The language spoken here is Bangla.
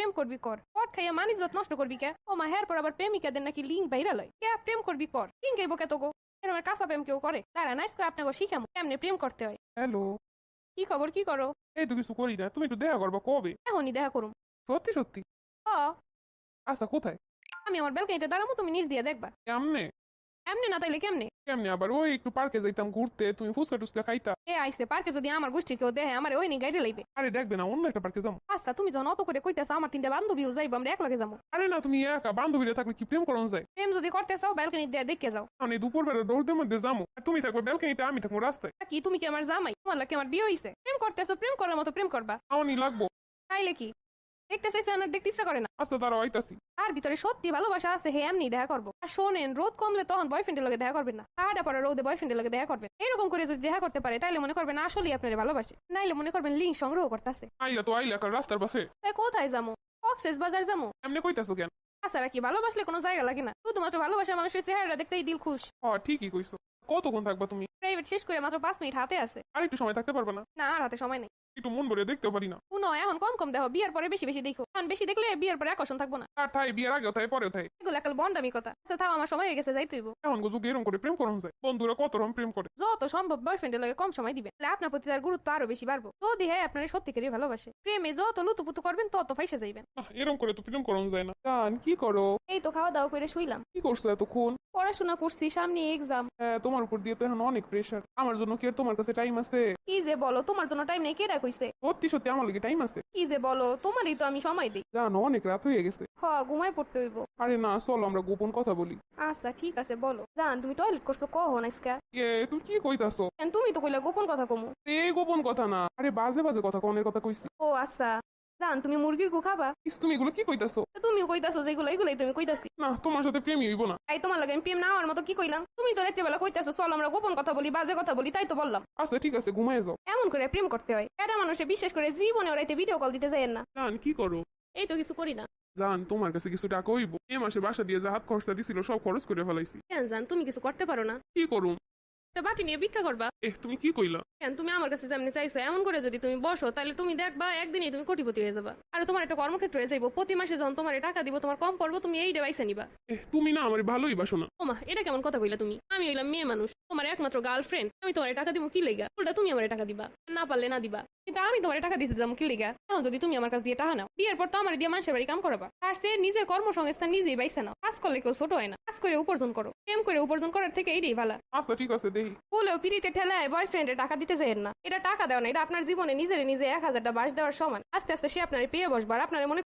প্রেম করবি কর, পট খাইয়া মান ইজ্জত নষ্ট করবি কে? ও মা, হের পর আবার প্রেমিকাদের নাকি লিঙ্ক বাইরা লয়। কে প্রেম করবি কর, লিঙ্ক আইব কে তোগো? এরকম কাঁচা প্রেম কেউ করে? তারা নাইস করে আপনাকে শিখামো কেমনে প্রেম করতে হয়। হ্যালো। কি খবর, কি করো? এই তো কিছু করি না, তুমি একটু দেখা করবা কবে? এখনই দেখা করুম। সত্যি সত্যি? হ, আচ্ছা কোথায়? আমি আমার ব্যালকনিতে দাঁড়াবো, তুমি নিচ দিয়ে দেখবা। কেমনে? এমনি না তাইলে কেমনে? কেমনে আবার? ওই একটু পার্কে যাইতাম ঘুরতে, তুমি ফুচকা টুচকা খাইতা। এ আইসে পার্কে যদি আমার গোষ্ঠীর কেউ দেখে আমার ওই নি গাইডে লাইবে। আরে দেখবে না, অন্য একটা পার্কে যাবো। আচ্ছা তুমি যখন অত করে কইতেছো, আমার 3টা বান্ধবীও যাইবো, আমরা একলগে যাবো। আরে না, তুমি একা বান্ধবীরা থাকলে কি প্রেম করানো যায়? প্রেম যদি করতে চাও ব্যালকনি দিয়ে দেখে যাও। আমি দুপুর বেলা রোদের মধ্যে যাবো, আর তুমি থাকবে ব্যালকনিতে, আমি থাকবো রাস্তায়। কি তুমি কি আমার জামাই? তোমার লাগে আমার বিয়ে হইছে? প্রেম করতেছো, প্রেম করার মতো প্রেম করবা। আমানি লাগবো। তাইলে কি দেখতে চাইছে না, দেখতে ইচ্ছা করে না? আচ্ছা দাঁড়াও, আইতাছি। তার ভিতরে সত্যি ভালোবাসা আছে, হে এমনি দেখা করবো। আর শোনেন, রোদ কমলে তখন বয়ফ্রেন্ডের লগে দেখা করবেন না, ঠাডা পরে রোদে বয়ফ্রেন্ডের লগে দেখা করবেন। এরকম করে যদি দেখা করতে পারে তাইলে মনে করবেন আসলেই আপনারা ভালোবাসে, নাইলে মনে করবেন লিঙ্ক সংগ্রহ করতেছে। আইলা তো আইলা, কার রাস্তার পাশে। তাই কোথায় যাবো? কক্সেস বাজার যাবো। এমনি কইতাছো কেন? তাছাড়া কি ভালোবাসলে কোনো জায়গা লাগে না? শুধুমাত্র ভালোবাসা মানুষের চেহারা দেখতেই দিল খুশ। ঠিকই কইছো। কতক্ষণ থাকবা তুমি? প্রাইভেট শেষ করে মাত্র 5 মিনিট হাতে আছে। আর একটু সময় থাকতে পারবে না? না, আর হাতে সময় নেই। একটু মন ভরে দেখতেও পারি না। শুনো, এখন কম কম দেখো, বিয়ের পরে বেশি বেশি দেখো। এখন বেশি দেখলে বিয়ের পরে আকর্ষণ থাকবো না। আর থাই বিয়ের আগেও থাই পরেও থাই। এগুলো একাল বন্ডামি কথা। আচ্ছা থাও, আমার সময় হয়ে গেছে, যাই তুইব। এখন যুগে এরকম করে প্রেম করানো যায়? বন্ধুরা কত রকম প্রেম করে। যত সম্ভব বয়ফ্রেন্ডের লগে কম সময় দিবেন, তাহলে আপনার প্রতি তার গুরুত্ব আরো বেশি বাড়বো। যদি হ্যাঁ আপনার সত্যিকারই ভালোবাসে, প্রেমে যত লুতুপুতু করবেন তত ফাইসে যাইবেন। এরকম করে তো প্রেম করানো যায় না। জান কি করো? এই তো খাওয়া দাওয়া করে শুইলাম। কি করছো এতক্ষণ? পড়াশোনা করছি, সামনে এক্সাম। হ্যাঁ, তোমার উপর দিয়ে তো এখন অনেক প্রেশার। আমার জন্য কি আর তোমার কাছে টাইম আছে? কি যে বলো, তোমার জন্য টাইম নেই কেডা কইছে? সত্যি সত্যি আমার লাগে টাইম আছে। কি যে বলো, তোমারই তো আমি সময় দিই। জানো অনেক রাত হয়ে গেছে। ঘুমায় পড়তে হইব। আরে না, চলো আমরা গোপন কথা বলি। আচ্ছা ঠিক আছে, বলো। জান তুমি টয়লেট করছো কহ নাইসকা? তুমি কি কইতাছো? তুমি তো কইলা গোপন কথা কমু। এই গোপন কথা না, আরে বাজে বাজে কথা কনের কথা কইছি। ও আচ্ছা। জান তুমি মুরগির গু খাবা? তুমি এগুলো কি কইতাছো? তুমিও কইতাছো যেগুলো, এগুলাই তুমি কইতাছি। না, তোমার সাথে প্রেমই হইব না। তাই তোমার লাগে আমি প্রেম না হওয়ার মতো কি কইলাম? তুমি তো রাত্রেবেলা কইতাছো চল আমরা গোপন কথা বলি, বাজে কথা বলি, তাই তো বললাম। আচ্ছা ঠিক আছে, ঘুমায় যাও। এমন করে প্রেম করতে হয়? এটা মানুষে বিশেষ করে জীবনে ওরাইতে ভিডিও কল দিতে যায়েন না। জান কি করো? এই তো কিছু করি না। জান তোমার কাছে কিছু টাকা হইব? এ মাসে বাসা দিয়ে যা হাত খরচা দিছিল সব খরচ করে ফেলাইছি। কেন জান, তুমি কিছু করতে পারো না? কি করুম? একটা বাটি নিয়ে ভিক্ষা করবা? তুমি কি কইলা? কেন, তুমি আমার কাছে যেমনি চাইছো এমন করে যদি তুমি বসো, তাহলে তুমি দেখবা একদিনই তুমি কোটিপতি হয়ে যাবা। আর তোমার একটা কর্মক্ষেত্র হয়ে যাইবো। প্রতি মাসে যখন তোমার টাকা দিব, তোমার কম পড়বো, তুমি এই ডিভাইসে নিবা। তুমি না আমার ভালোই বাসো না। ওমা, এটা কেমন কথা কইলা তুমি? আমি হইলাম মেয়ে মানুষ, তোমার একমাত্র গার্লফ্রেন্ড। আমি তোমার টাকা দিব কি লেগা? উল্টা তুমি আমার টাকা দিবা, না পারলে না দিবা। কিন্তু আমি তোমার টাকা দিতে যাবো কি লেগা? এখন যদি তুমি আমার কাছে দিয়ে টাকা নাও, বিয়ের পর তো আমার দিয়ে মানুষের বাড়ি কাম করাবা। তার সে নিজের কর্মসংস্থান নিজেই বাইসা নাও। কাজ করলে কেউ ছোট হয় না, কাজ করে উপার্জন করো। প্রেম করে উপার্জন করার থেকে এইটাই ভালো। আচ্ছা ঠিক আছে, দেখি। বলেও পিড়িতে ঠেলায় বয়ফ্রেন্ডের টাকা দিতে চাইেন না। এটা টাকা দেওয়া না, এটা আপনার জীবনে নিজের নিজে 1000টা বাস দেওয়ার সমান। আস্তে আস্তে সে আপনার পেয়ে বসবার, আপনার মনে